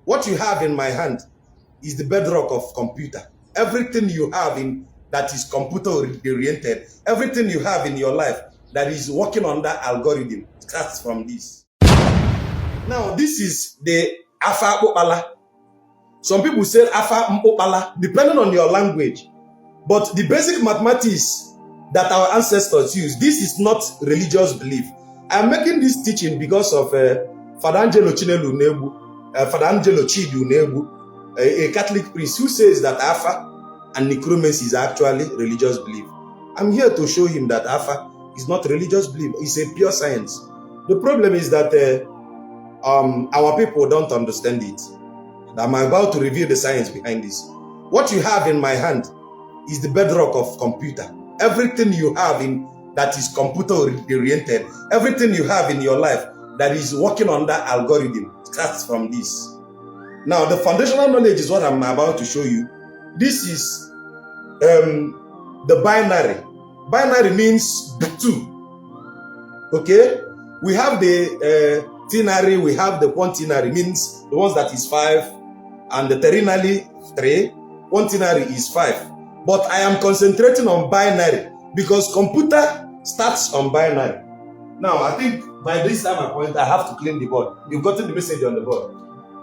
What you have in my hand is the bedrock of computer. Everything you have in that is computer oriented, everything you have in your life that is working on that algorithm starts from this. Now, this is the Afa Ugili. Some people say Afa Ugili, depending on your language. But the basic mathematics that our ancestors used, this is not religious belief. I'm making this teaching because of Father Angelo Chinelu Nebu, Father Angelo Chidu Nebu, a Catholic priest who says that Afa and necromancy is actually religious belief. I'm here to show him that Afa is not religious belief, it's a pure science. The problem is that our people don't understand it. I'm about to reveal the science behind this. What you have in my hand is the bedrock of computer. Everything you have in that is computer oriented, everything you have in your life that is working on that algorithm starts from this. Now, the foundational knowledge is what I'm about to show you. This is the binary. Binary means 2. Okay? We have the ternary, we have the quaternary, means the ones that is 5, and the ternary 3, quaternary is 5. But I am concentrating on binary because computer starts on binary. Now, I think by this time I have to clean the board. You've gotten the message on the board.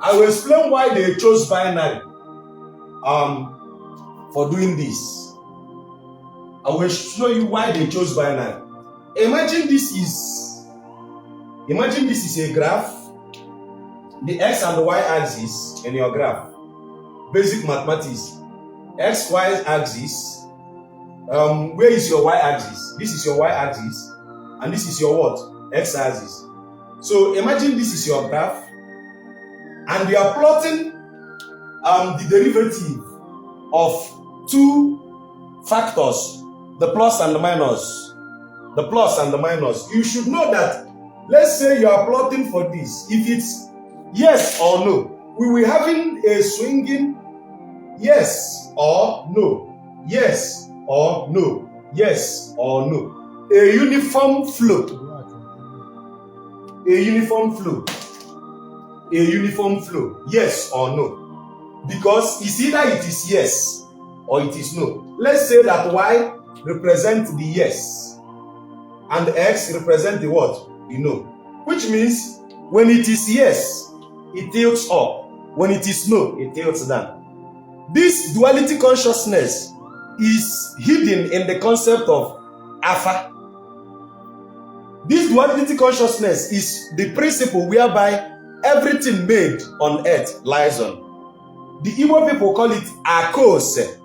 I will explain why they chose binary for doing this. I will show you why they chose binary. Imagine this is a graph. The x and the y axis in your graph. Basic mathematics. X, y axis. Where is your y axis? This is your y axis. And this is your what? X axis. So imagine this is your graph. And you are plotting the derivative of two factors. The plus and the minus. The plus and the minus. You should know that, let's say you are plotting for this. If it's yes or no, we will having a swinging yes or no, yes or no, yes or no. A uniform flow. A uniform flow. A uniform flow. Yes or no. Because it's either it is yes or it is no. Let's say that y represents the yes and x represents the what? The no. Which means when it is yes, it tilts up. When it is no, it tilts down. This duality consciousness is hidden in the concept of Afa. This duality consciousness is the principle whereby everything made on earth lies on. The Igbo people call it Akose.